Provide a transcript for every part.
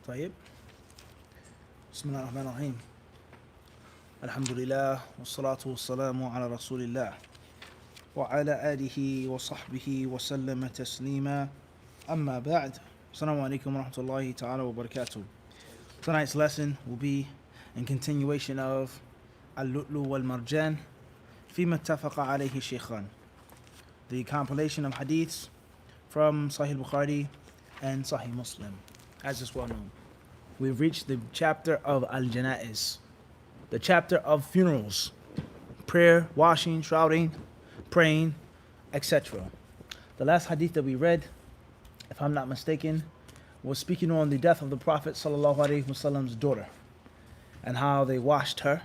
طيب بسم الله الرحمن الرحيم الحمد لله والصلاة والسلام على رسول الله وعلى آله وصحبه وسلم تسليما أما بعد السلام عليكم ورحمة الله تعالى وبركاته. Tonight's lesson will be in continuation of Al-Lu'lu wal-Marjan فيما اتفق عليه الشيخان, the compilation of hadiths from Sahih Bukhari and Sahih Muslim, as is well known. We've reached the chapter of Al-Janaiz, the chapter of funerals, prayer, washing, shrouding, praying, etc. The last hadith that we read, if I'm not mistaken, was speaking on the death of the Prophet ﷺ's daughter and how they washed her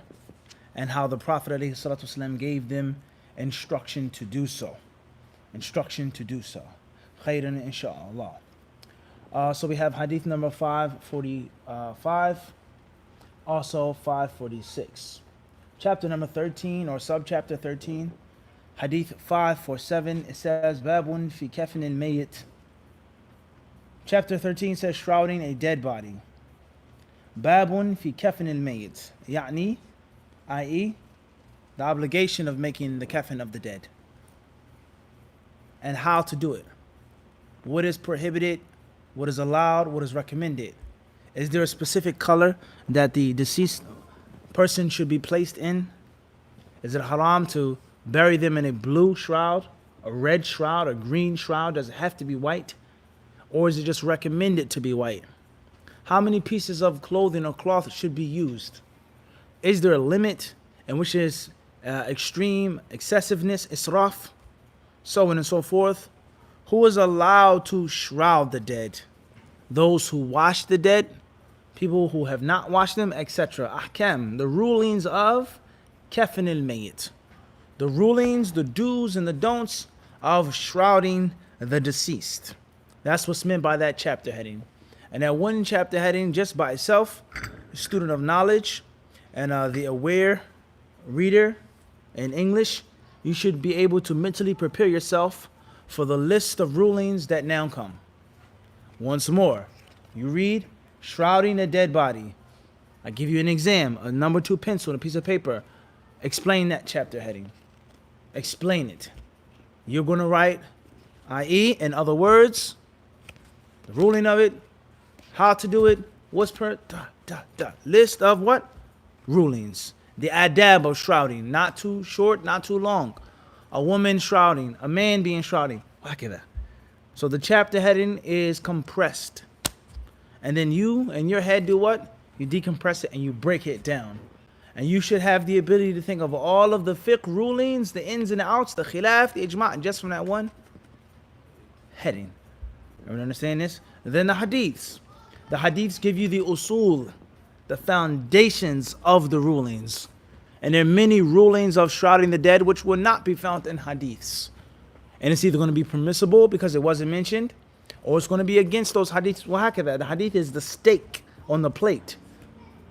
and how the Prophet ﷺ gave them instruction to do so. Khairan insha'Allah. So we have hadith number 545, also 546. Chapter number 13 or subchapter 13, hadith 547, it says, Babun fi kafin al-mayyit. Chapter 13 says shrouding a dead body. Babun fi kafin al-mayyit, يعني, i.e., the obligation of making the kafan of the dead. And how to do it. What is prohibited, what is allowed, what is recommended. Is there a specific color that the deceased person should be placed in? Is it haram to bury them in a blue shroud, a red shroud, a green shroud? Does it have to be white? Or is it just recommended to be white? How many pieces of clothing or cloth should be used? Is there a limit in which is extreme excessiveness, israf, so on and so forth? Who is allowed to shroud the dead? Those who wash the dead, people who have not washed them, etc. Ahkam, the rulings of kafan al-mayyit. The rulings, the do's and the don'ts of shrouding the deceased. That's what's meant by that chapter heading. And that one chapter heading just by itself, a student of knowledge and the aware reader in English, you should be able to mentally prepare yourself for the list of rulings that now come. Once more, you read shrouding a dead body. I give you an exam, a number 2 pencil and a piece of paper. Explain that chapter heading. Explain it. You're going to write, i.e., in other words, the ruling of it, how to do it, what's per, list of what? Rulings. The adab of shrouding, not too short, not too long. A woman shrouding, a man being shrouding. So the chapter heading is compressed. And then you and your head do what? You decompress it and you break it down. And you should have the ability to think of all of the fiqh rulings, the ins and outs, the khilaf, the ijma', just from that one heading. Everyone understand this? Then the hadiths. The hadiths give you the usul, the foundations of the rulings. And there are many rulings of shrouding the dead which will not be found in hadiths. And it's either going to be permissible because it wasn't mentioned, or it's going to be against those hadiths. The hadith is the steak on the plate,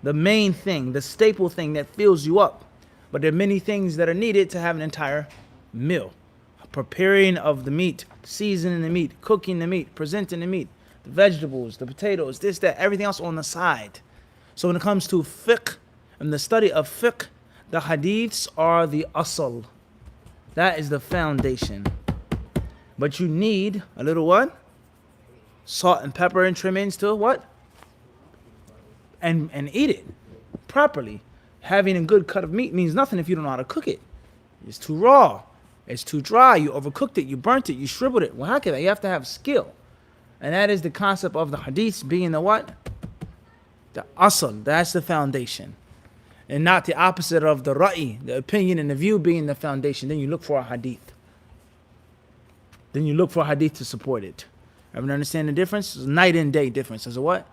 the main thing, the staple thing that fills you up. But there are many things that are needed to have an entire meal. Preparing of the meat, seasoning the meat, cooking the meat, presenting the meat, the vegetables, the potatoes, this, that, everything else on the side. So when it comes to fiqh and the study of fiqh, the hadiths are the asl. That is the foundation. But you need a little what? Salt and pepper and trim ins to what? And eat it properly. Having a good cut of meat means nothing if you don't know how to cook it. It's too raw. It's too dry. You overcooked it. You burnt it. You shriveled it. You have to have skill. And that is the concept of the hadiths being the what? The asl. That's the foundation. And not the opposite of the ra'i, the opinion and the view being the foundation. Then you look for a hadith. Then you look for a hadith to support it. Everyone understand the difference? It's a night and day difference. There's a what?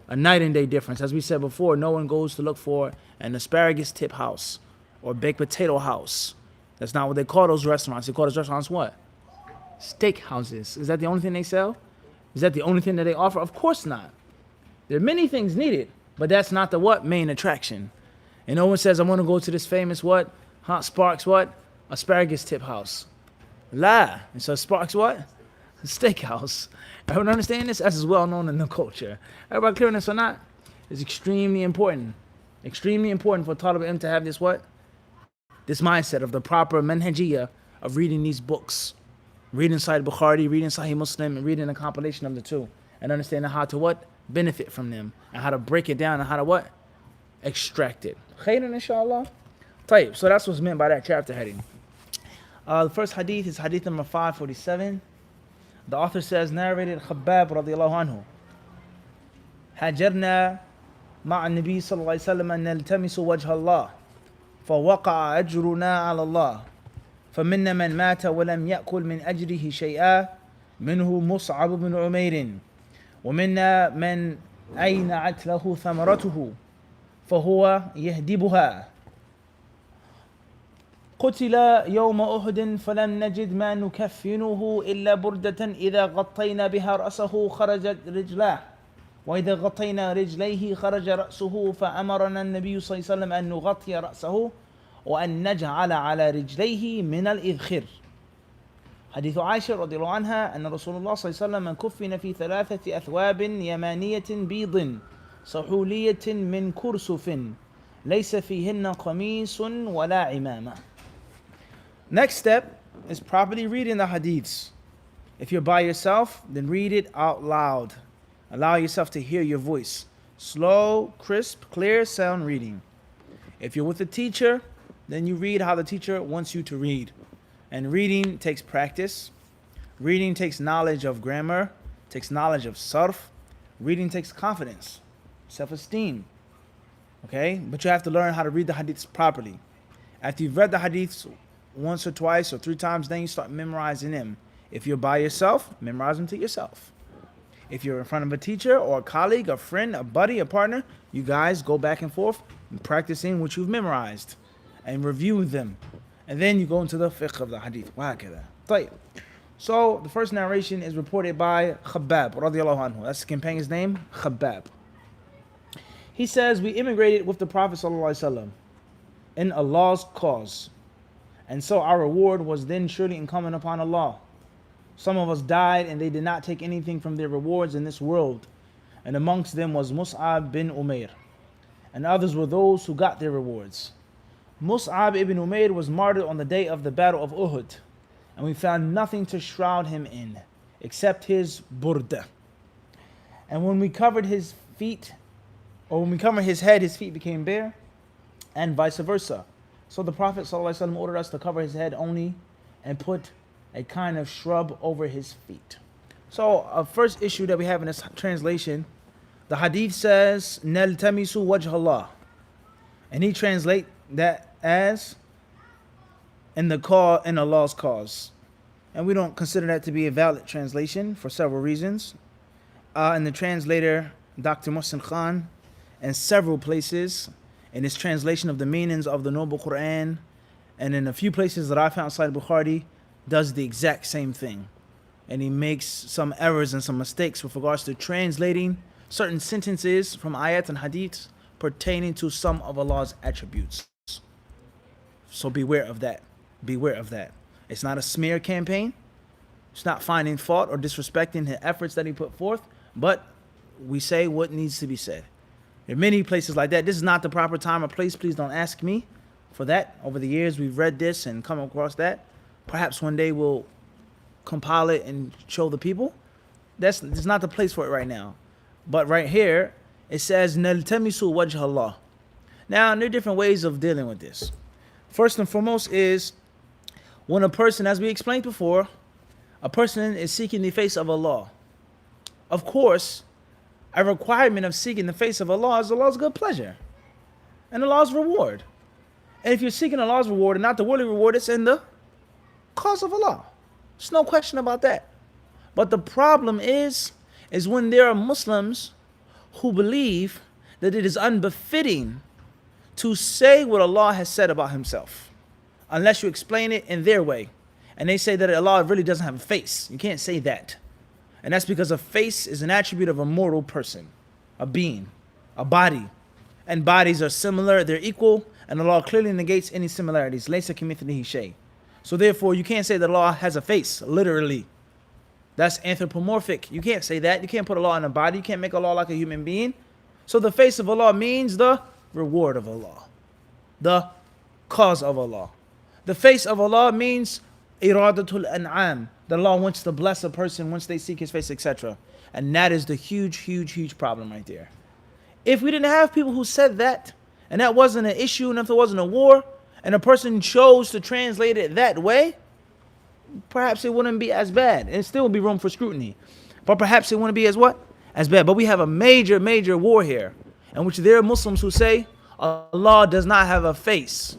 A night and day difference. As we said before, no one goes to look for an asparagus tip house or baked potato house. That's not what they call those restaurants. They call those restaurants what? Steak houses. Is that the only thing they sell? Is that the only thing that they offer? Of course not. There are many things needed, but that's not the what? Main attraction. And no one says, I want to go to this famous what? Sparks what? Asparagus tip house. La. And so Sparks what? Steakhouse. Everyone understand this? As is well known in the culture. Everybody clear on this or not? It's extremely important. Extremely important for Talib Ilm to have this what? This mindset of the proper manhajiyah of reading these books. Reading Sahih Bukhari, reading Sahih Muslim, and reading a compilation of the two. And understanding how to what? Benefit from them. And how to break it down and how to what? Extract it. Khairan inshallah. Tayyib. So that's what's meant by that chapter heading. The first hadith is hadith number 547. The author says, narrated Khabbab radiallahu anhu. هاجرنا مع النبي صلى الله عليه وسلم أن نلتمس وجه الله فوقع أجرنا على الله فمنا من مات ولم يأكل من أجره شيئا منه مصعب بن عمير ومنا من أينعت له ثمرته فهو يهدبها قتل يوم أحد فلم نجد ما نكفنه إلا بردة إذا غطينا بها رأسه خرجت رجلاه وإذا غطينا رجليه خرج رأسه فأمرنا النبي صلى الله عليه وسلم أن نغطي رأسه وأن نجعل على رجليه من الإذخر. حديث عائشة رضي الله عنها أن رسول الله صلى الله عليه وسلم كفن في 3 أثواب يمانية بيض صحولية من كرسف ليس فيهن قميص ولا عمامة. Next step is properly reading the hadiths. If you're by yourself, then read it out loud. Allow yourself to hear your voice. Slow, crisp, clear sound reading. If you're with a teacher, then you read how the teacher wants you to read. And reading takes practice. Reading takes knowledge of grammar, takes knowledge of sarf. Reading takes confidence, self-esteem. Okay? But you have to learn how to read the hadiths properly. After you've read the hadiths once or twice or 3 times, then you start memorizing them. If you're by yourself, memorize them to yourself. If you're in front of a teacher or a colleague, a friend, a buddy, a partner, you guys go back and forth and practicing what you've memorized and review them. And then you go into the fiqh of the hadith. طيب. So the first narration is reported by Khabbab radiallahu anhu. That's the companion's name, Khabbab. He says, we immigrated with the Prophet sallallahu alaihi wasallam in Allah's cause. And so our reward was then surely incumbent upon Allah. Some of us died and they did not take anything from their rewards in this world. And amongst them was Mus'ab bin Umair. And others were those who got their rewards. Mus'ab ibn Umair was martyred on the day of the battle of Uhud. And we found nothing to shroud him in, except his burda. And when we covered his feet, or when we covered his head, his feet became bare, and vice versa. So the Prophet ﷺ ordered us to cover his head only and put a kind of shrub over his feet. So a first issue that we have in this translation, the hadith says, Naltamisu wajh Allah. And he translate that as in Allah's cause. And we don't consider that to be a valid translation for several reasons. And the translator, Dr. Mohsin Khan, in several places, in his translation of the meanings of the Noble Quran, and in a few places that I found Sahih Bukhari, does the exact same thing. And he makes some errors and some mistakes with regards to translating certain sentences from ayat and hadiths pertaining to some of Allah's attributes. So beware of that. Beware of that. It's not a smear campaign. It's not finding fault or disrespecting the efforts that he put forth, but we say what needs to be said. There are many places like that. This is not the proper time or place. Please don't ask me for that. Over the years, we've read this and come across that. Perhaps one day we'll compile it and show the people. That's not the place for it right now. But right here, it says, Naltamisu wajh Allah. Now, there are different ways of dealing with this. First and foremost is when a person, as we explained before, a person is seeking the face of Allah. Of course, a requirement of seeking the face of Allah is Allah's good pleasure and Allah's reward. And if you're seeking Allah's reward and not the worldly reward, it's in the cause of Allah. There's no question about that. But the problem is when there are Muslims who believe that it is unbefitting to say what Allah has said about himself unless you explain it in their way. And they say that Allah really doesn't have a face. You can't say that. And that's because a face is an attribute of a mortal person, a being, a body. And bodies are similar, they're equal, and Allah clearly negates any similarities. Laysa kamithlihi shay. So therefore, you can't say that Allah has a face, literally. That's anthropomorphic. You can't say that. You can't put Allah in a body. You can't make Allah like a human being. So the face of Allah means the reward of Allah, the cause of Allah. The face of Allah means iradatul an'am. That Allah wants to bless a person once they seek His face, etc. And that is the huge problem right there. If we didn't have people who said that, and that wasn't an issue, and if there wasn't a war, and a person chose to translate it that way, perhaps it wouldn't be as bad. It still would be room for scrutiny. But perhaps it wouldn't be as what? As bad. But we have a major war here, in which there are Muslims who say Allah does not have a face.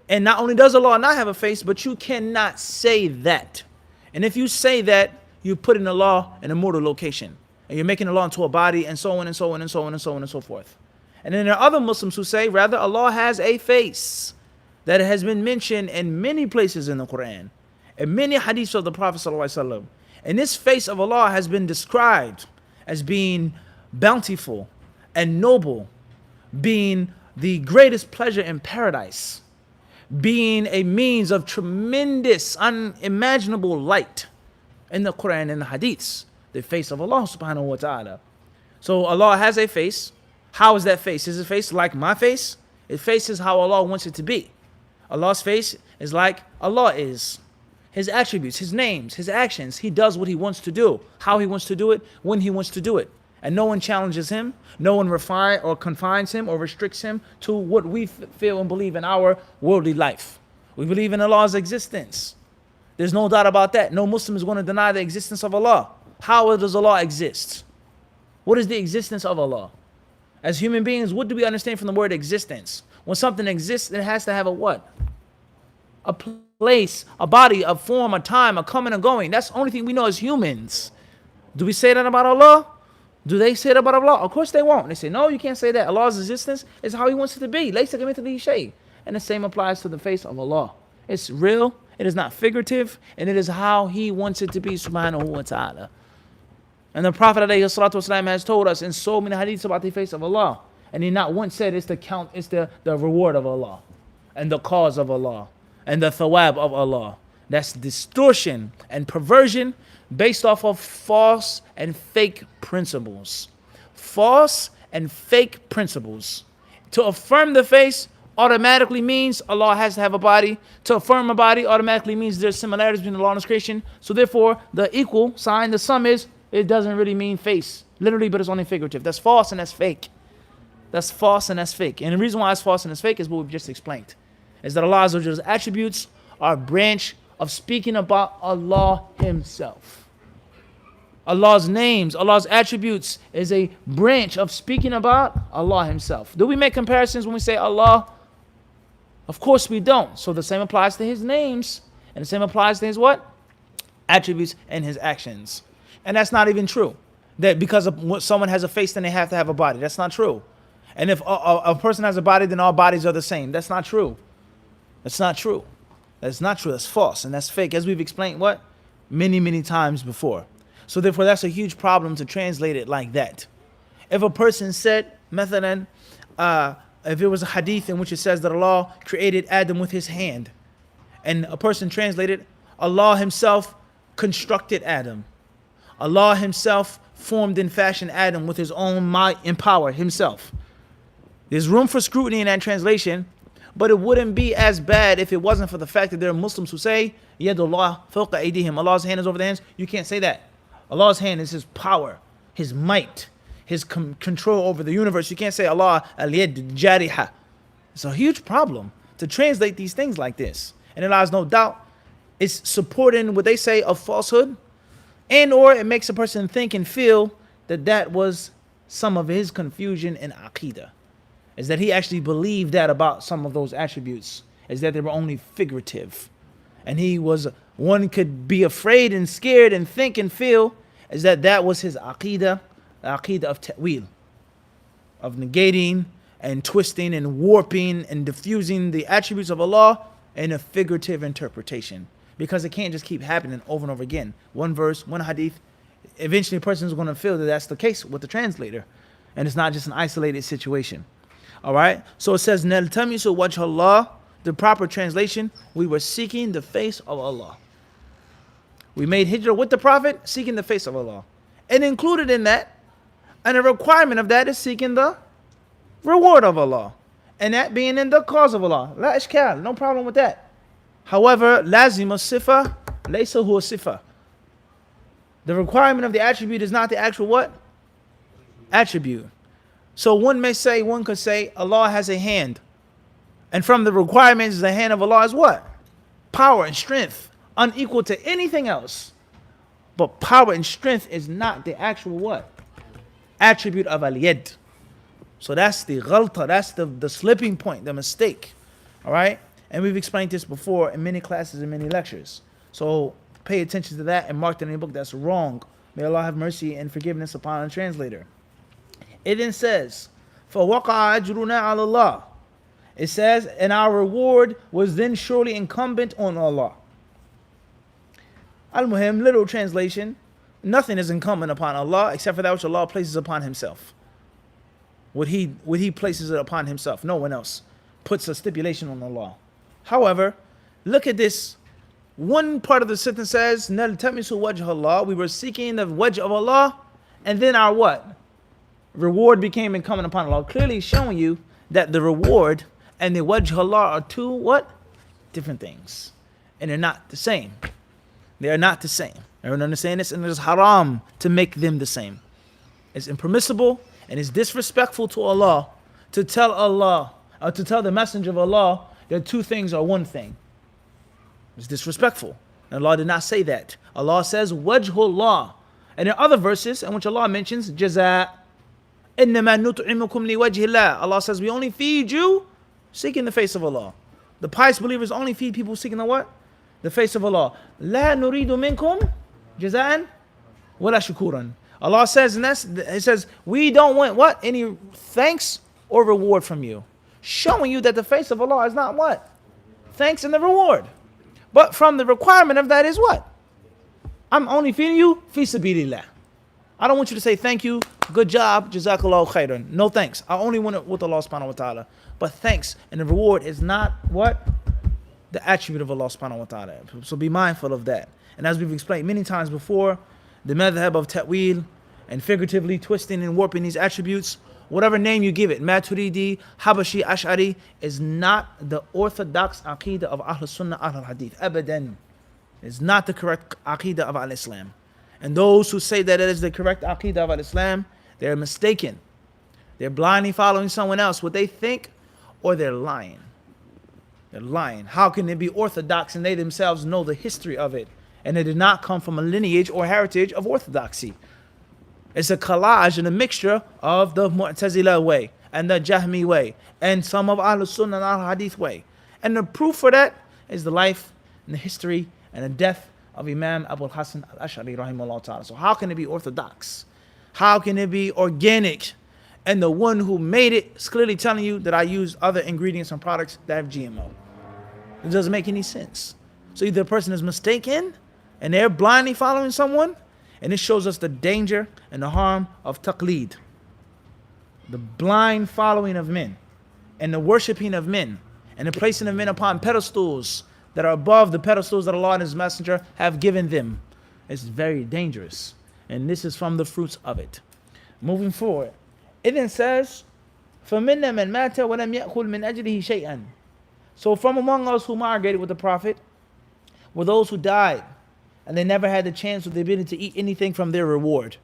And not only does Allah not have a face, but you cannot say that. And if you say that, you put in Allah in a mortal location. And you're making Allah into a body, and so on and so on and so on and so on and so forth. And then there are other Muslims who say, rather, Allah has a face that has been mentioned in many places in the Quran, and many hadiths of the Prophet ﷺ. And this face of Allah has been described as being bountiful and noble, being the greatest pleasure in paradise, being a means of tremendous, unimaginable light in the Quran and the hadiths, the face of Allah subhanahu wa ta'ala. So Allah has a face. How is that face? Is His face like my face? His face is how Allah wants it to be. Allah's face is like Allah is. His attributes, His names, His actions. He does what He wants to do, how He wants to do it, when He wants to do it. And no one challenges Him. No one refines or confines Him or restricts Him to what we feel and believe in our worldly life. We believe in Allah's existence. There's no doubt about that. No Muslim is going to deny the existence of Allah. How does Allah exist? What is the existence of Allah? As human beings, what do we understand from the word existence? When something exists, it has to have a what? A place, a body, a form, a time, a coming and going. That's the only thing we know as humans. Do we say that about Allah? Do they say that about Allah? Of course they won't. They say, no, you can't say that. Allah's existence is how He wants it to be. And the same applies to the face of Allah. It's real, it is not figurative, and it is how He wants it to be, subhanahu wa ta'ala. And the Prophet ﷺ has told us in so many hadiths about the face of Allah. And He not once said it's the reward of Allah, and the cause of Allah, and the thawab of Allah. That's distortion and perversion based off of false and fake principles. False and fake principles. To affirm the face automatically means Allah has to have a body. To affirm a body automatically means there's similarities between Allah and His creation. So therefore, the equal sign, the sum is, it doesn't really mean face, literally, but it's only figurative. That's false and that's fake. That's false and that's fake. And the reason why it's false and it's fake is what we've just explained. Is that Allah's attributes are a branch of speaking about Allah Himself. Allah's names, Allah's attributes is a branch of speaking about Allah Himself. Do we make comparisons when we say Allah? Of course we don't. So the same applies to His names. And the same applies to His what? Attributes and His actions. And that's not even true. That because someone has a face, then they have to have a body. That's not true. And if a person has a body, then all bodies are the same. That's not true. That's not true. That's not true. That's false. And that's fake. As we've explained, what? Many times before. So therefore, that's a huge problem to translate it like that. If a person said, mathalan, if it was a hadith in which it says that Allah created Adam with His hand, and a person translated, Allah Himself constructed Adam. Allah Himself formed and fashioned Adam with His own might and power Himself. There's room for scrutiny in that translation, but it wouldn't be as bad if it wasn't for the fact that there are Muslims who say, Yadullah fawqa aydihim, Allah's hand is over their hands. You can't say that. Allah's hand is His power, His might, His control over the universe. You can't say Allah al-yad jariha. It's a huge problem to translate these things like this. And it allows no doubt it's supporting what they say of falsehood, and or it makes a person think and feel that that was some of his confusion in Aqidah. Is that he actually believed that about some of those attributes, is that they were only figurative. And one could be afraid and scared and think and feel is that was his Aqidah, the Aqidah of ta'wil, of negating and twisting and warping and diffusing the attributes of Allah in a figurative interpretation. Because it can't just keep happening over and over again. One verse, one hadith, eventually a person is going to feel that that's the case with the translator. And it's not just an isolated situation. All right? So it says, Naltamisu wajh Allah. The proper translation, we were seeking the face of Allah. We made hijrah with the Prophet, seeking the face of Allah. And included in that, and a requirement of that is seeking the reward of Allah. And that being in the cause of Allah. La ishkal, no problem with that. However, lazim as-sifa, laysa huwa sifa. The requirement of the attribute is not the actual what? Attribute. So one could say, Allah has a hand. And from the requirements, the hand of Allah is what? Power and strength, unequal to anything else. But power and strength is not the actual what? Attribute of al-yad. So that's the ghalta, that's the slipping point, the mistake. All right? And we've explained this before in many classes and many lectures. So pay attention to that and mark that in the book. That's wrong. May Allah have mercy and forgiveness upon the translator. It then says, فَوَقَعَ أَجْرُنَا عَلَى اللَّهِ. It says, and our reward was then surely incumbent on Allah. Al-Muhim, literal translation, nothing is incumbent upon Allah except for that which Allah places upon himself. What he places it upon himself. No one else puts a stipulation on Allah. However, look at this. One part of the sentence says, نَلْتَمِسُ وَجْهَ اللَّهِ. We were seeking the wajh of Allah, and then our what? Reward became incumbent upon Allah. Clearly showing you that the reward and the wajh Allah are two what? Different things. And they're not the same. They are not the same. Everyone understand this? And it is haram to make them the same. It's impermissible and it's disrespectful to Allah to tell the messenger of Allah that two things are one thing. It's disrespectful. And Allah did not say that. Allah says wajhullah. And in other verses in which Allah mentions jaza. إِنَّمَا نُطْعِمُكُمْ لِوَجْهِ اللَّهِ. Allah says we only feed you seeking the face of Allah. The pious believers only feed people seeking the what? The face of Allah. لَا نُرِيدُ مِنْكُمْ جَزَاءً وَلَا شُكُورًا. Allah says, and it says, we don't want what? Any thanks or reward from you. Showing you that the face of Allah is not what? Thanks and the reward. But from the requirement of that is what? I'm only feeding you fi sabilillah. I don't want you to say thank you, good job, jazakallahu khairan. No thanks. I only want it with Allah subhanahu wa ta'ala. But thanks and the reward is not what? The attribute of Allah subhanahu wa ta'ala. So be mindful of that. And as we've explained many times before, the madhab of ta'wil and figuratively twisting and warping these attributes, whatever name you give it, Maturidi, Habashi, Ash'ari, is not the orthodox aqidah of Ahl Sunnah, Ahl Hadith. Abadan. It's not the correct aqidah of Al-Islam. And those who say that it is the correct aqidah of Al-Islam, they're mistaken. They're blindly following someone else, what they think, or they're lying. They're lying. How can they be orthodox and they themselves know the history of it? And it did not come from a lineage or heritage of orthodoxy. It's a collage and a mixture of the Mu'tazila way and the Jahmi way and some of Ahl Sunnah and Ahl Hadith way. And the proof for that is the life and the history and the death of Imam Abu Hasan al-Ash'ari rahimahullah ta'ala. So how can it be orthodox? How can it be organic? And the one who made it is clearly telling you that I use other ingredients and products that have GMO. It doesn't make any sense. So either the person is mistaken and they're blindly following someone, and it shows us the danger and the harm of taqleed. The blind following of men and the worshiping of men and the placing of men upon pedestals that are above the pedestals that Allah and His Messenger have given them. It's very dangerous. And this is from the fruits of it. Moving forward. It then says, فَمِنَّ مَنْ مَاتَ وَلَمْ يَأْخُلْ مِنْ أَجْلِهِ شَيْئًا. So from among us who migrated with the Prophet were those who died and they never had the chance or the ability to eat anything from their reward,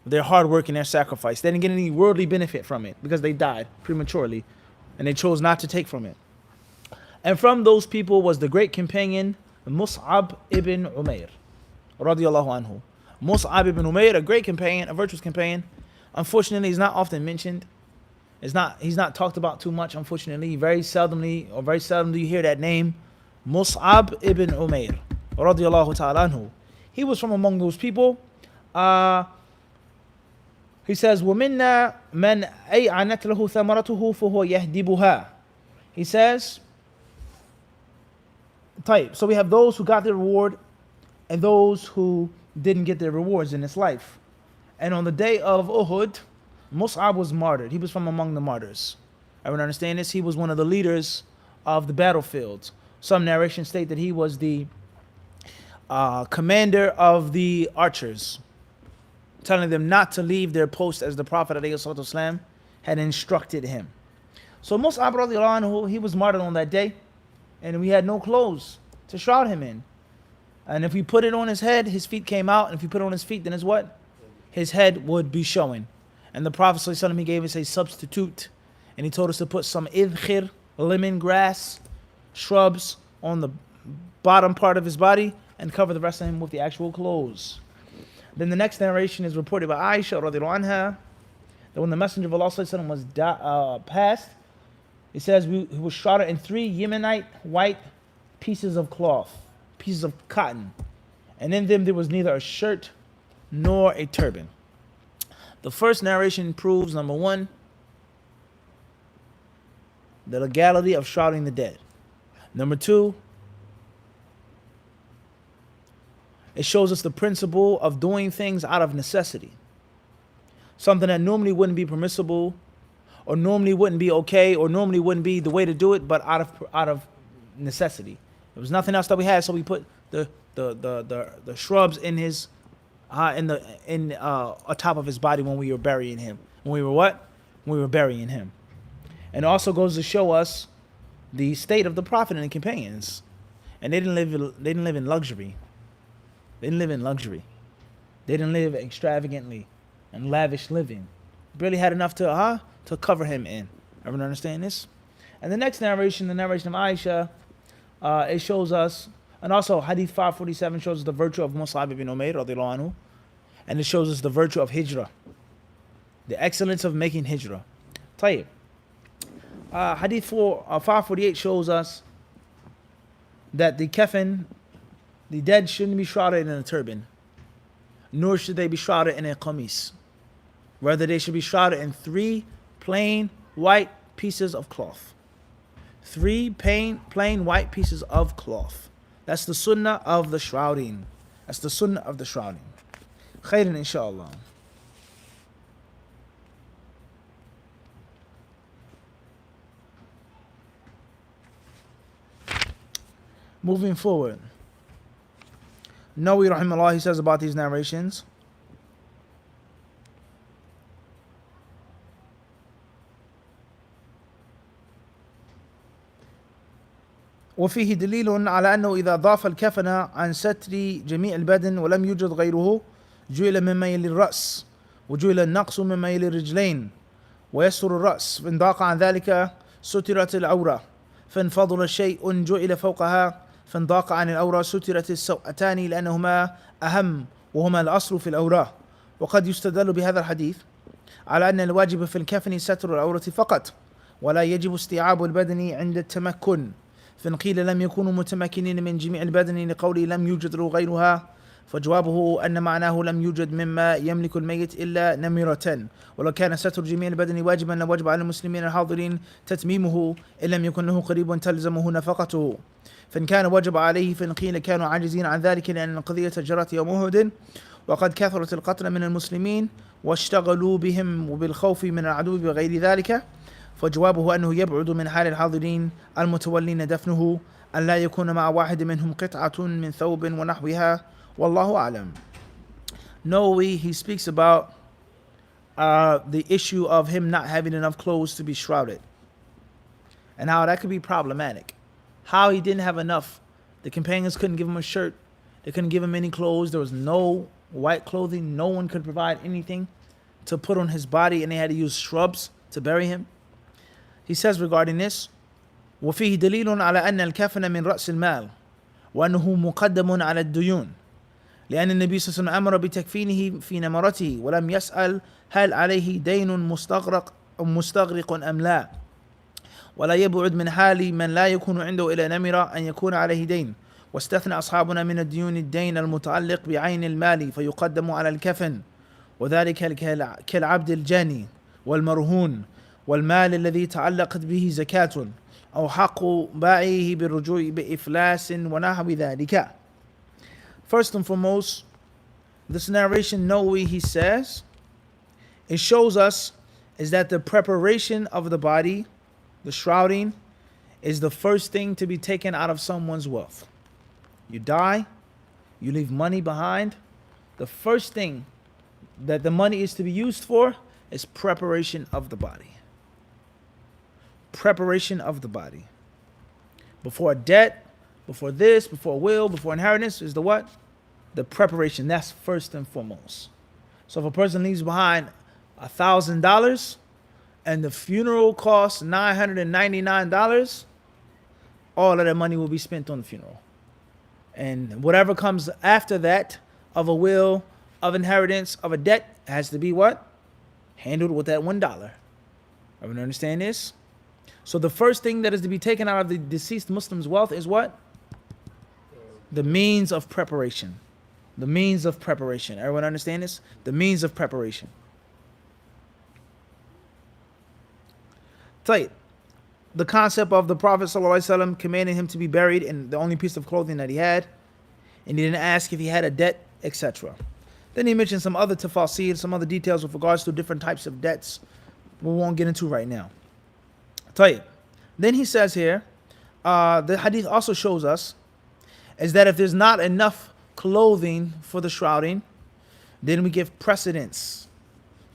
their hard work and their sacrifice. They didn't get any worldly benefit from it because they died prematurely and they chose not to take from it. And from those people was the great companion Mus'ab ibn Umair radiyallahu anhu. Mus'ab ibn Umair, a great companion, a virtuous companion. Unfortunately, he's not often mentioned. He's not talked about too much, unfortunately. Very seldom do you hear that name. Mus'ab ibn Umair radiyallahu ta'ala anhu. He was from among those people. He says, وَمِنَّا مَنْ أَيْعَنَتْ لَهُ ثَمَرَتُهُ فَهُوَ يَهْدِبُهَا. He says, type. So we have those who got their reward and those who didn't get their rewards in this life. And on the day of Uhud, Mus'ab was martyred. He was from among the martyrs. Everyone understand this? He was one of the leaders of the battlefields. Some narrations state that he was the commander of the archers, telling them not to leave their post as the Prophet ﷺ had instructed him. So Mus'ab radiallahu anhu, he was martyred on that day, and we had no clothes to shroud him in. And if we put it on his head, his feet came out, and if we put it on his feet, then his what? His head would be showing. And the Prophet ﷺ, he gave us a substitute, and he told us to put some idkhir, lemongrass, shrubs on the bottom part of his body and cover the rest of him with the actual clothes. Then the next narration is reported by Aisha radiallahu anha, that when the Messenger of Allah ﷺ was passed, it says he was shrouded in 3 Yemenite white pieces of cloth, pieces of cotton, and in them there was neither a shirt nor a turban. The first narration proves, number 1, the legality of shrouding the dead. Number 2, it shows us the principle of doing things out of necessity. Something that normally wouldn't be permissible, or normally wouldn't be okay, or normally wouldn't be the way to do it, but out of necessity. There was nothing else that we had, so we put the shrubs in his on top of his body when we were burying him. When we were what? When we were burying him. And it also goes to show us the state of the Prophet and the companions. And they didn't live in luxury. They didn't live in luxury. They didn't live extravagantly and lavish living. Barely had enough to cover him in. Everyone understand this? And the next narration, the narration of Aisha, it shows us, and also Hadith 547 shows us the virtue of Mus'ab ibn Umayr radiallahu anhu, and it shows us the virtue of hijrah, the excellence of making hijrah. Tayyib. Hadith 548 shows us that the kafan, the dead, shouldn't be shrouded in a turban, nor should they be shrouded in a qamis. Rather, they should be shrouded in 3 plain white pieces of cloth. 3 plain white pieces of cloth. That's the sunnah of the shrouding. That's the sunnah of the shrouding. Khairan, inshallah. Moving forward. Nawawi rahimahullah, he says about these narrations, وفيه دليل على أنه إذا ضاف الكفن عن ستر جميع البدن ولم يوجد غيره جعل مما يلي الرأس وجعل النقص مما يلي الرجلين ويستر الرأس فإن ضاق عن ذلك سترت العورة فإن فضل شيء جعل فوقها فإن ضاق عن العورة سترت السوءتان لأنهما أهم وهما الأصل في العورة. وقد يستدل بهذا الحديث على أن الواجب في الكفن ستر العورة فقط ولا يجب استيعاب البدن عند التمكن. فإن قيل لم يكونوا متمكنين من جميع البدن لقوله لم يوجد له غيرها فجوابه أن معناه لم يوجد مما يملك الميت إلا نمرة ولو كان ستر جميع البدن واجبا لوجب على المسلمين الحاضرين تتميمه إن لم يكن له قريب تلزمه نفقته. فإن كان وجب عليه فإن قيل كانوا عاجزين عن ذلك لأن القضية جرت يوم أحد وقد كثرت القتل من المسلمين واشتغلوا بهم وبالخوف من العدو بغير ذلك فجوابه أنه يبعد من حال الحاضرين المتولين دفنه أن لا يكون مع واحد منهم قطعة من ثوب ونحوها والله أعلم. Nawawi, he speaks about the issue of him not having enough clothes to be shrouded and how that could be problematic. How he didn't have enough. The companions couldn't give him a shirt. They couldn't give him any clothes. There was no white clothing. No one could provide anything to put on his body, and they had to use shrubs to bury him. He says regarding this, وفيه دليل على أن الكفن من رأس المال وأنه مقدم على الديون لأن النبي صلى الله عليه وسلم أمر بتكفينه في نمرته ولم يسأل هل عليه دين مستغرق أم لا ولا يبعد من حال من لا يكون عنده إلى نمرة أن يكون عليه دين واستثنى أصحابنا من الديون الدين المتعلق بعين المال فيقدم على الكفن وذلك كالعبد الجاني والمرهون والمال الذي تعلقت به زكاة أو حق بائعه بالرجوع بإفلاس ونحو ذلك. First and foremost, this narration, Nawawi, he says, it shows us is that the preparation of the body, the shrouding, is the first thing to be taken out of someone's wealth. You die, you leave money behind, the first thing that the money is to be used for is preparation of the body. Preparation of the body. Before debt, before this, before will, before inheritance is the what? The preparation. That's first and foremost. So if a person leaves behind $1,000 and the funeral costs $999, all of that money will be spent on the funeral. And whatever comes after that of a will, of inheritance, of a debt has to be what? Handled with that $1. Everyone understand this? So the first thing that is to be taken out of the deceased Muslim's wealth is what? The means of preparation. The means of preparation. Everyone understand this? The means of preparation. Tight. The concept of the Prophet ﷺ commanding him to be buried in the only piece of clothing that he had, and he didn't ask if he had a debt, etc. Then he mentioned some other tafasil, some other details with regards to different types of debts we won't get into right now. Tayyib. Then he says here, the hadith also shows us is that if there's not enough clothing for the shrouding, then we give precedence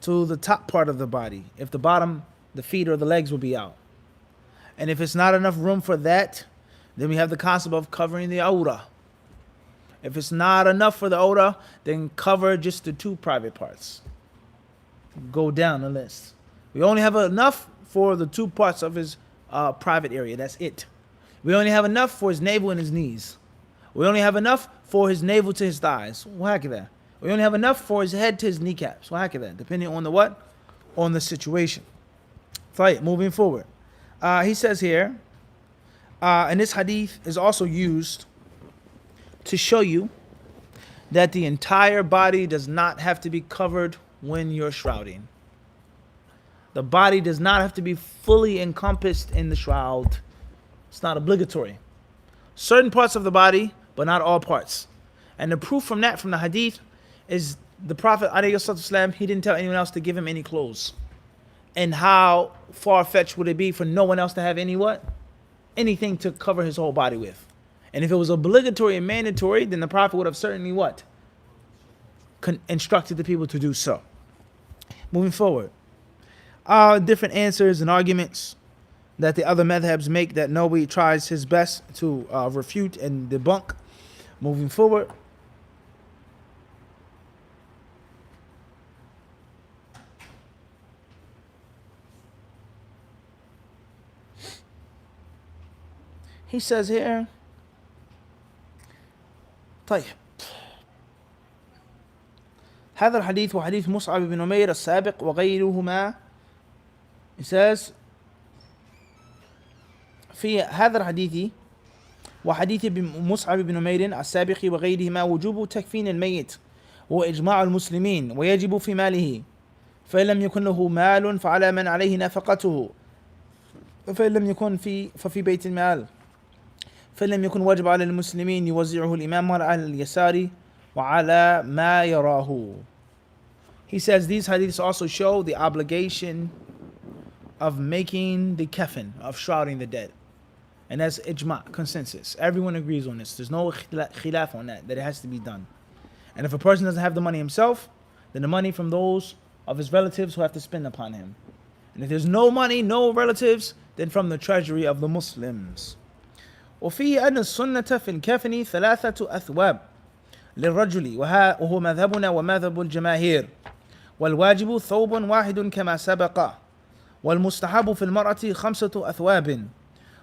to the top part of the body. If the bottom, the feet or the legs will be out. And if it's not enough room for that, then we have the concept of covering the awrah. If it's not enough for the awrah, then cover just the two private parts. Go down the list. We only have enough for the two parts of his private area. That's it. We only have enough for his navel and his knees. We only have enough for his navel to his thighs. Wahakadha. We only have enough for his head to his kneecaps. Wahakadha. Depending on the what? On the situation. Right, moving forward. He says here, and this hadith is also used to show you that the entire body does not have to be covered when you're shrouding. The body does not have to be fully encompassed in the shroud. It's not obligatory. Certain parts of the body, but not all parts. And the proof from that, from the hadith, is the Prophet ﷺ, he didn't tell anyone else to give him any clothes. And how far-fetched would it be for no one else to have any what? Anything to cover his whole body with. And if it was obligatory and mandatory, then the Prophet would have certainly what? Instructed the people to do so. Moving forward. Different answers and arguments that the other madhabs make that nobody tries his best to refute and debunk. Moving forward. He says here, طيب هذا الحديث وحديث مصعب بن عمير السابق وغيرهما. He says في هذا الحديث وحديث مصعب بن عمير السابق وغيرهما وجوب تكفين الميت وإجماع المسلمين ويجب في ماله فإن لم يكن له مال فعلى من عليه نفقته فإن لم يكن ففي بيت المال فإن لم يكن واجب على المسلمين يوزعه الإمام على اليسار وعلى ما يراه. He says these hadiths also show the obligation of making the kafan, of shrouding the dead. And that's ijma, consensus. Everyone agrees on this. There's no khilaf on that it has to be done. And if a person doesn't have the money himself, then the money from those of his relatives who have to spend upon him. And if there's no money, no relatives, then from the treasury of the Muslims. وفيه أن السنة في الكفن ثلاثة أثواب للرجل وهو مذهبنا ومذهب الجماهير والواجب ثوب واحد كما سبق والمستحب في المرأة 5 أثواب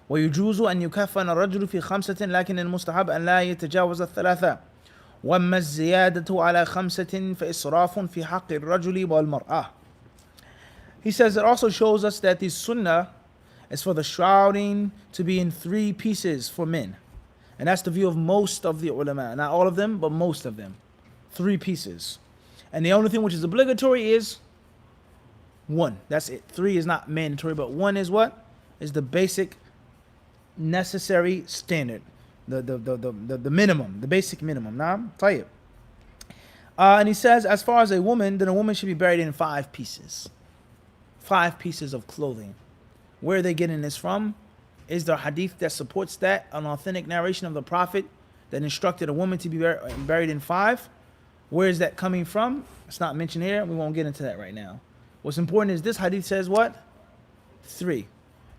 ويجوز أن يكفن الرجل في 5 لكن المستحب أن لا يتجاوز 3 وأما الزيادة على 5 فإسراف في حق الرجل والمرأة. He says it also shows us that the sunnah is for the shrouding to be in 3 pieces for men. And that's the view of most of the ulama. Not all of them, but most of them. 3 pieces. And the only thing which is obligatory is 1. That's it. 3 is not mandatory, but 1 is what? Is the basic necessary standard. The minimum. The basic minimum. Naam? Tayyib. And he says, as far as a woman, then a woman should be buried in 5 pieces. 5 pieces of clothing. Where are they getting this from? Is there hadith that supports that? An authentic narration of the Prophet that instructed a woman to be buried in 5. Where is that coming from? It's not mentioned here. We won't get into that right now. What's important is this hadith says what? 3.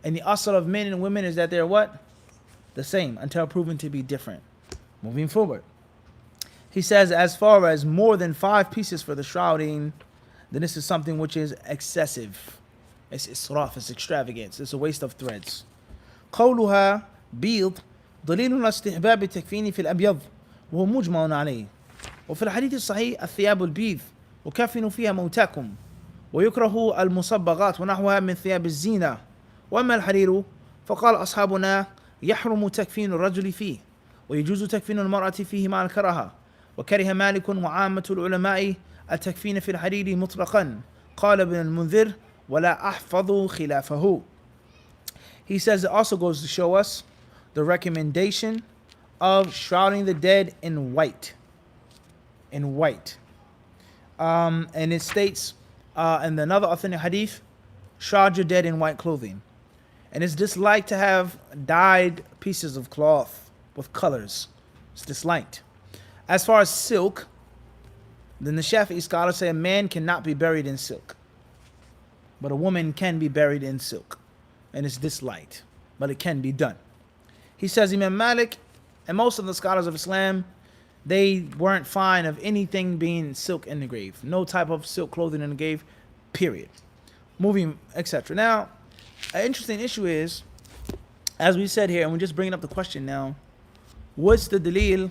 And the asl of men and women is that they're what? The same until proven to be different. Moving forward. He says as far as more than 5 pieces for the shrouding, then this is something which is excessive. It's israf, it's extravagance, it's a waste of threads. قولها بيض دليل على استحباب التكفين في الأبيض وهو مجمع عليه. وفي الحديث الصحيح الثياب البيض وكفنوا فيها موتاكم ويكره المصبغات ونحوها من ثياب الزينة. وأما الحرير فقال أصحابنا يحرم تكفين الرجل فيه ويجوز تكفين المرأة فيه مع الكراهة. وكره مالك وعامة العلماء التكفين في الحرير مطلقا. قال ابن المنذر ولا أحفظ خلافه. He says it also goes to show us the recommendation of shrouding the dead in white. In white. And it states in another authentic hadith, shroud your dead in white clothing. And it's disliked to have dyed pieces of cloth with colors. It's disliked. As far as silk, then the Shafi'i scholars say a man cannot be buried in silk, but a woman can be buried in silk, and it's disliked, but it can be done. He says Imam Malik and most of the scholars of Islam, they weren't fine of anything being silk in the grave, no type of silk clothing in the grave, period. Moving, etc. Now, an interesting issue is, as we said here, and we're just bringing up the question now, what's the dalil,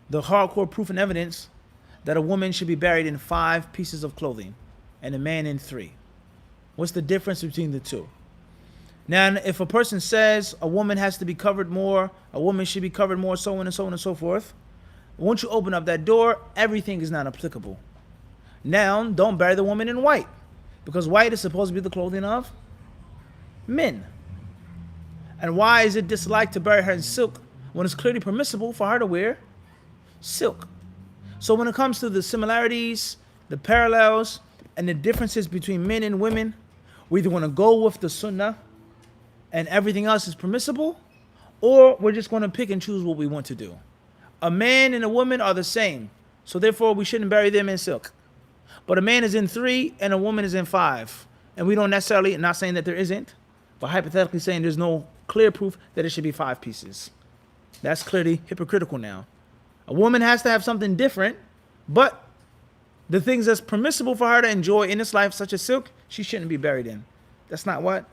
the hardcore proof and evidence that a woman should be buried in 5 pieces of clothing and a man in 3? What's the difference between the two? Now, if a person says a woman has to be covered more, a woman should be covered more, so on and so on and so forth, once you open up that door, everything is not applicable. Now, don't bury the woman in white, because white is supposed to be the clothing of men. And why is it disliked to bury her in silk when it's clearly permissible for her to wear silk? So when it comes to the similarities, the parallels, and the differences between men and women, we either want to go with the Sunnah and everything else is permissible, or we're just going to pick and choose what we want to do. A man and a woman are the same, so therefore we shouldn't bury them in silk. But a man is in 3 and a woman is in 5. And we don't necessarily, not saying that there isn't, but hypothetically saying there's no clear proof that it should be 5 pieces. That's clearly hypocritical now. A woman has to have something different, but the things that's permissible for her to enjoy in this life, such as silk, she shouldn't be buried in. That's not what?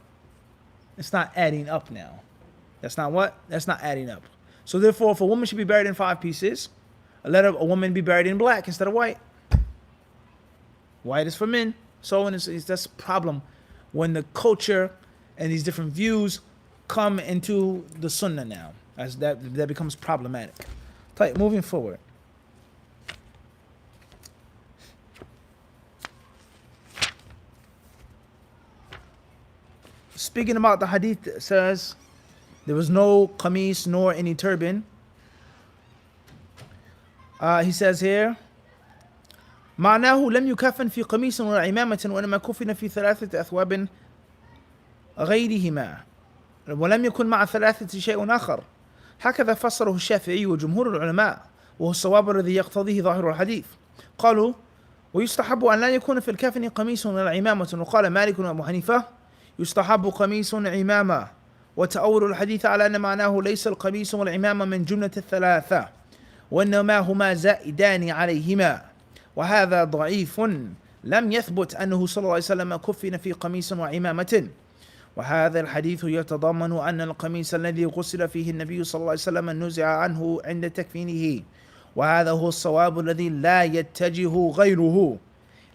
It's not adding up now. That's not what? That's not adding up. So therefore, if a woman should be buried in 5 pieces, let a woman be buried in black instead of white. White is for men. So that's a problem when the culture and these different views come into the Sunnah now. As that becomes problematic. Moving forward. Speaking about the hadith, it says there was no qamis nor any turban. He says here, معناه لم يكفن في قميص ولا عمامة وإنما كفن في 3 أثواب غيرهما ولم يكن مع 3 شيء آخر. هكذا فسره الشافعي وجمهور العلماء وهو الصواب الذي يقتضيه ظاهر الحديث. قالوا ويستحب أن لا يكون في الكفن قميص ولا عمامة. وقال مالك وأبو حنيفة يستحب قميص عمامة. وتأول الحديث على أن معناه ليس القميص والعمامة من جملة 3 وإنما هما زائدان عليهما وهذا ضعيف لم يثبت أنه صلى الله عليه وسلم كفن في قميص وعمامة. وهذا الحديث يتضمن أن القميص الذي غسل فيه النبي صلى الله عليه وسلم نزع عنه عند تكفينه وهذا هو الصواب الذي لا يتجه غيره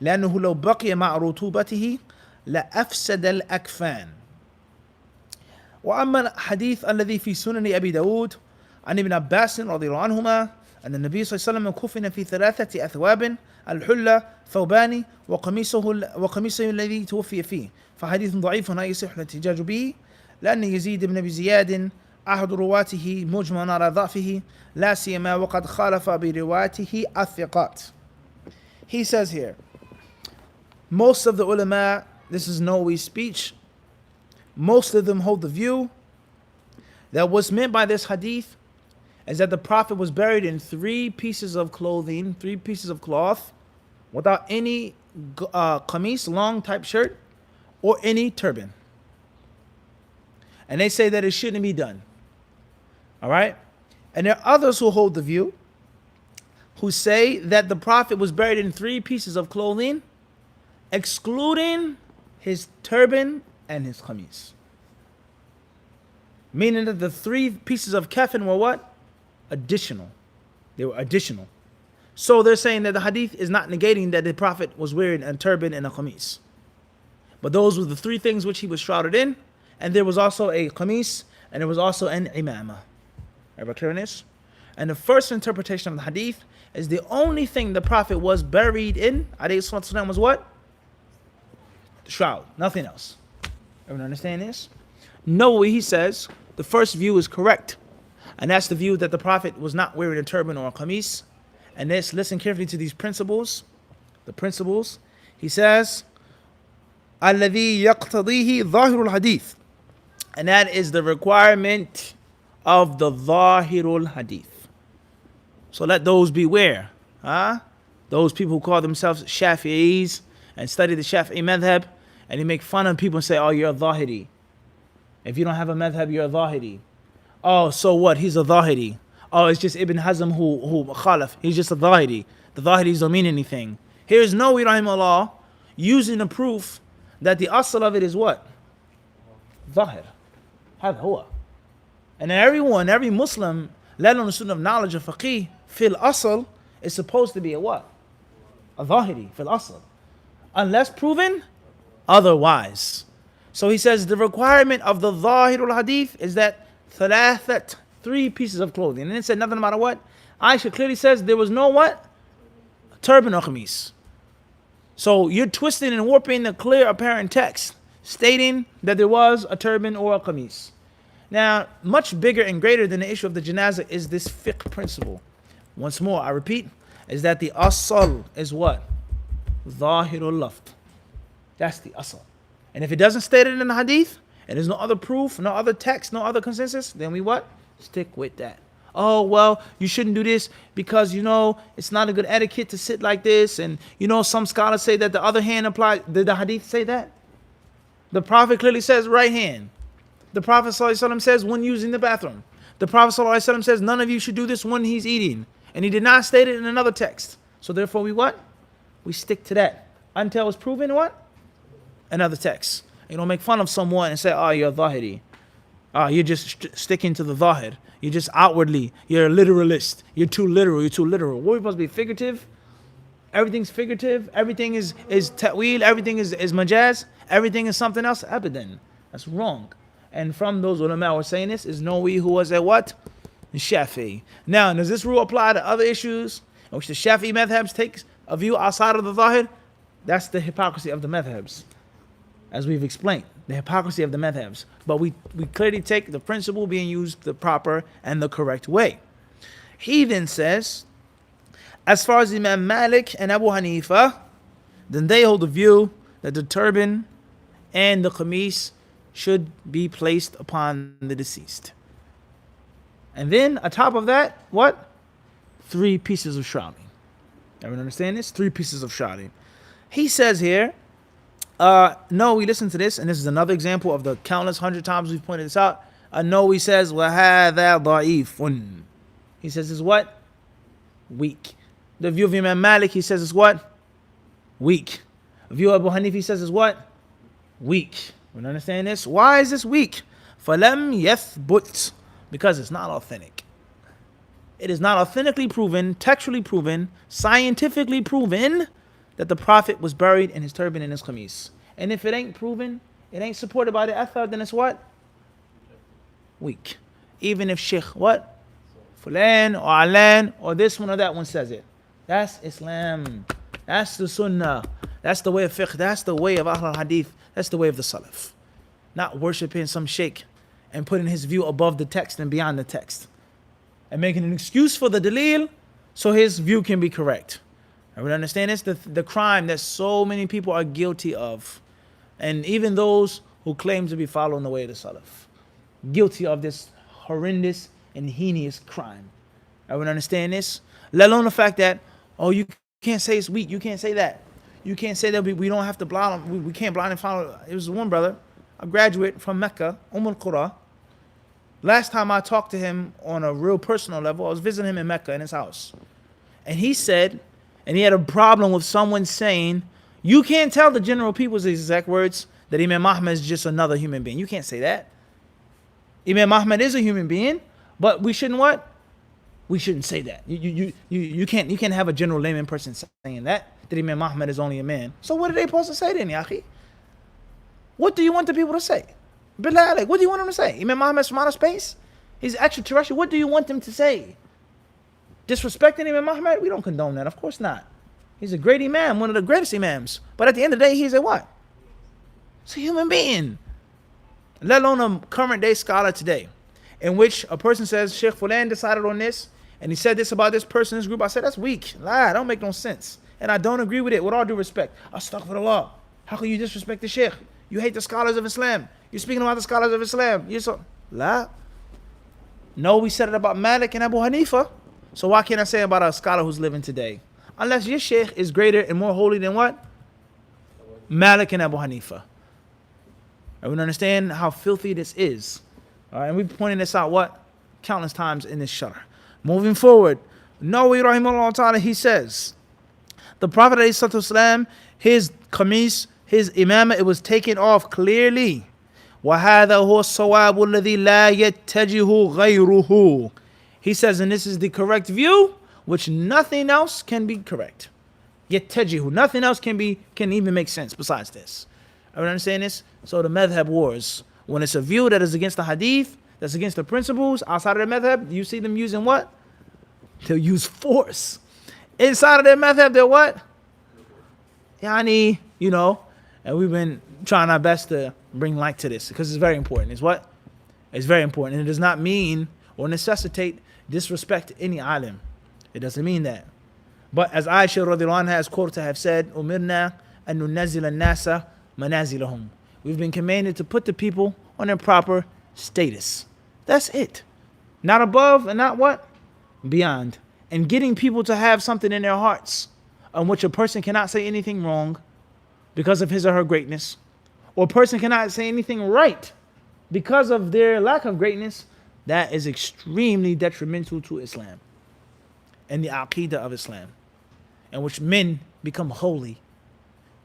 لأنه لو بقي مع رطوبته لأفسد الأكفان. وأما الحديث الذي في سنن أبي داود عن ابن عباس رضي الله عنهما أن النبي صلى الله عليه وسلم كفن في 3 أثواب الحلة ثوبان وقميصه الذي توفي فيه فحديث ضعيف لا يصح الاحتجاج به لأن يزيد بن أبي زياد أحد رواته مجمع على ضعفه لا سيما وقد خالف برواته الثقات. He says here, most of the ulama, this is Nawawi's speech, most of them hold the view that what's meant by this hadith is that the Prophet was buried in 3 pieces of clothing, 3 pieces of cloth, without any qamis, long type shirt, or any turban. And they say that it shouldn't be done. All right? And there are others who hold the view, who say that the Prophet was buried in 3 pieces of clothing, excluding his turban and his qamis. Meaning that the 3 pieces of kafan were what? Additional. They were additional. So they're saying that the hadith is not negating that the Prophet was wearing a turban and a qamis. But those were the 3 things which he was shrouded in. And there was also a qamis, and there was also an imamah. Everybody clear on this? And the first interpretation of the hadith is the only thing the Prophet was buried in, alayhi salatu wasalam, was what? The shroud, nothing else. Everyone understand this? No, he says the first view is correct. And that's the view that the Prophet was not wearing a turban or a qamis. And let's listen carefully to these principles. The principles. He says, الَّذِي يَقْتَضِيهِ ظَاهِرُ الْحَدِيثِ. And that is the requirement of the ظاهر hadith. So let those beware. Those people who call themselves Shafi'is and study the Shafi'i madhab, and they make fun of people and say, oh, you're a Zahiri. If you don't have a madhab, you're a Zahiri. Oh, so what? He's a Zahiri. Oh, it's just Ibn Hazm who khalaf. He's just a Zahiri. The Zahiris don't mean anything. Here's Nawawi rahimahullah using the proof that the asl of it is what? Zahir. Hadha huwa. And everyone, every Muslim, let alone the student of knowledge of fiqh, fil asl, is supposed to be a what? A Zahiri, fil asl. Unless proven otherwise. So he says the requirement of the Zahirul Hadith is that thalathat, 3 pieces of clothing. And it said nothing about what? Aisha clearly says there was no what? Turban or qamis. So you're twisting and warping the clear apparent text, stating that there was a turban or a qamis. Now, much bigger and greater than the issue of the janazah is this fiqh principle. Once more, I repeat, is that the asal is what? Zahirul laft. That's the asal. And if it doesn't state it in the hadith, and there's no other proof, no other text, no other consensus, then we what? Stick with that. Oh, well, you shouldn't do this because, it's not a good etiquette to sit like this. And, some scholars say that the other hand applies. Did the hadith say that? The Prophet clearly says right hand. The Prophet ﷺ says when using the bathroom. The Prophet ﷺ says none of you should do this when he's eating. And he did not state it in another text. So therefore we what? We stick to that. Until it's proven what? Another text. You don't make fun of someone and say, oh, you're a Zahiri. You're just sticking to the Zahir. You're just outwardly. You're a literalist. You're too literal. You're too literal. What are we supposed to be? Figurative? Everything's figurative. Everything is ta'wil. Everything is majaz. Everything is something else. Abadan. That's wrong. And from those ulama who are saying this is Nawawi, who was a what? Shafi'i. Now, does this rule apply to other issues in which the Shafi'i madhabs takes a view outside of the Zahir? That's the hypocrisy of the madhabs, as we've explained. The hypocrisy of the madhabs. But we clearly take the principle being used the proper and the correct way. He then says, as far as Imam Malik and Abu Hanifa, then they hold the view that the turban and the qamis should be placed upon the deceased. And then, atop of that, what? 3 pieces of shrouding. Everyone understand this? 3 pieces of shrouding. He says here, no, we listen to this, and this is another example of the countless 100 times we've pointed this out. No, he says, وَهَذَا ضَعِيفٌ. He says it's what? Weak. The view of Imam Malik, he says it's what? Weak. The view of Abu Hanifa, he says it's what? Weak. We understand this? Why is this weak? فَلَمْ يَثْبُتْ. Because it's not authentic. It is not authentically proven, textually proven, scientifically proven that the Prophet was buried in his turban and his qamis. And if it ain't proven, it ain't supported by the athar, then it's what? Weak. Even if Sheikh what? Fulan or Alan or this one or that one says it. That's Islam. That's the Sunnah. That's the way of fiqh. That's the way of Ahl al-Hadith. That's the way of the Salaf. Not worshipping some sheikh and putting his view above the text and beyond the text. And making an excuse for the dalil so his view can be correct. Everyone understand this? The crime that so many people are guilty of. And even those who claim to be following the way of the Salaf. Guilty of this horrendous and heinous crime. Everyone understand this? Let alone the fact that, oh, you can't say it's weak. You can't say that. You can't say that we don't have to blind. We can't blind and follow. It was one brother, a graduate from Mecca, Qura. Last time I talked to him on a real personal level, I was visiting him in Mecca in his house. And he said, and he had a problem with someone saying, you can't tell the general people's exact words that Imam Muhammad is just another human being. You can't say that. Imam Muhammad is a human being, but we shouldn't what? We shouldn't say that. You can't have a general layman person saying that Imam Muhammad is only a man. So what are they supposed to say then, Yahi? What do you want the people to say? Bilal, what do you want them to say? Imam Muhammad's from outer space? He's extraterrestrial. What do you want them to say? Disrespecting Imam Muhammad? We don't condone that. Of course not. He's a great imam, one of the greatest imams. But at the end of the day, he's a what? He's a human being. Let alone a current day scholar today, in which a person says, Sheikh Fulan decided on this, and he said this about this person in this group. I said, that's weak. Lie, don't make no sense. And I don't agree with it, with all due respect. Astaghfirullah. How can you disrespect the Sheikh? You hate the scholars of Islam. You're speaking about the scholars of Islam. You're so... La. No, we said it about Malik and Abu Hanifa. So why can't I say about a scholar who's living today? Unless your Sheikh is greater and more holy than what? Malik and Abu Hanifa. I would understand how filthy this is. All right, and we've pointed this out, what? Countless times in this shutter. Moving forward, Nawawi rahimahullah ta'ala, he says, the Prophet ﷺ, his qamis, his imamah, it was taken off clearly. وَهَذَا هُوَ الصَّوَابُ الَّذِي لَا يَتَّجِهُ غَيْرُهُ. He says, and this is the correct view, which nothing else can be correct. يَتَّجِهُ. Nothing else can even make sense besides this. Are you understand this? So the madhab wars, when it's a view that is against the hadith, that's against the principles, outside of the madhab, you see them using what? They'll use force. Inside of their madhab, they're what? Yani, and we've been trying our best to bring light to this, because it's very important. It's what? It's very important. And it does not mean or necessitate disrespect to any alim. It doesn't mean that. But as Aisha radiallahu anha is quoted to have said, Umirna an nunazila nasa manazilahum. We've been commanded to put the people on their proper status. That's it. Not above and not what? Beyond. And getting people to have something in their hearts on which a person cannot say anything wrong because of his or her greatness, or a person cannot say anything right because of their lack of greatness, that is extremely detrimental to Islam and the aqeedah of Islam, in which men become holy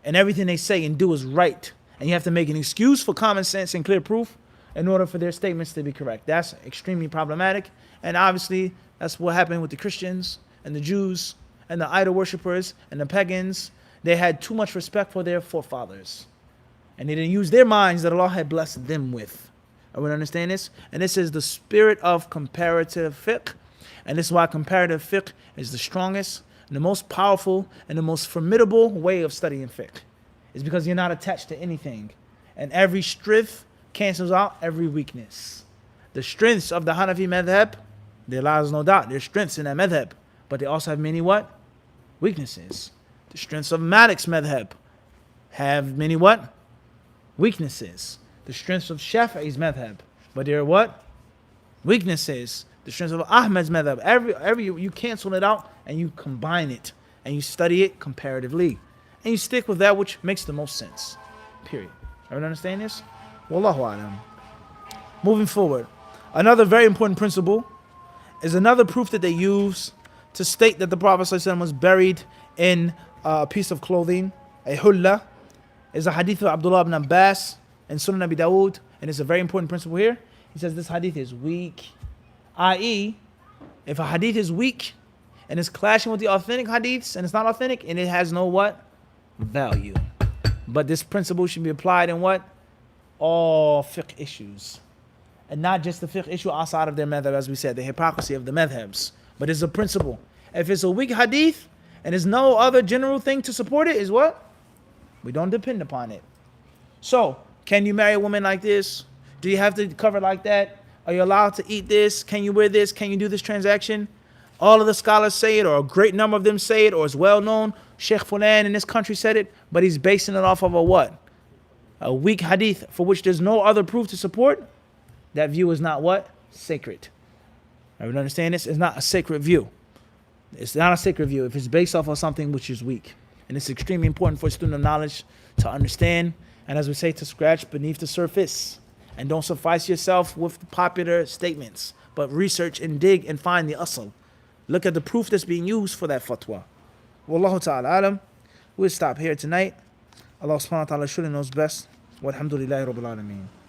and everything they say and do is right, and you have to make an excuse for common sense and clear proof in order for their statements to be correct. That's extremely problematic, and obviously that's what happened with the Christians and the Jews and the idol worshippers and the pagans. They had too much respect for their forefathers, and they didn't use their minds that Allah had blessed them with. I would understand this, and this is the spirit of comparative fiqh, and this is why comparative fiqh is the strongest and the most powerful and the most formidable way of studying fiqh. It's because you're not attached to anything, and every strength cancels out every weakness. The strengths of the Hanafi madhab, there lies no doubt, there's strengths in that madhab, but they also have many what? Weaknesses. The strengths of Malik's madhab have many what? Weaknesses. The strengths of Shafi'i's madhab, but there are what? Weaknesses. The strengths of Ahmad's madhab. Every you cancel it out and you combine it and you study it comparatively, and you stick with that which makes the most sense. Period. Everyone understand this? Wallahu alam. Moving forward, another very important principle is another proof that they use to state that the Prophet ﷺ was buried in a piece of clothing, a hulla, is a hadith of Abdullah ibn Abbas and Sunnah Abi Dawood, and it's a very important principle here. He says this hadith is weak, i.e., if a hadith is weak and it's clashing with the authentic hadiths and it's not authentic, and it has no what? Value. But this principle should be applied in what? All fiqh issues. And not just the fiqh issue outside of their madhab, as we said, the hypocrisy of the madhabs. But it's a principle. If it's a weak hadith and there's no other general thing to support it, is what? We don't depend upon it. So, can you marry a woman like this? Do you have to cover like that? Are you allowed to eat this? Can you wear this? Can you do this transaction? All of the scholars say it, or a great number of them say it, or it's well known. Sheikh Fulan in this country said it, but he's basing it off of a what? A weak hadith for which there's no other proof to support. That view is not what? Sacred. Everyone understand this? It's not a sacred view. It's not a sacred view if it's based off of something which is weak. And it's extremely important for a student of knowledge to understand, and as we say, to scratch beneath the surface. And don't suffice yourself with popular statements, but research and dig and find the asl. Look at the proof that's being used for that fatwa. Wallahu ta'ala alam. We'll stop here tonight. Allah subhanahu wa ta'ala surely knows best. Walhamdulillahi rabbil alameen.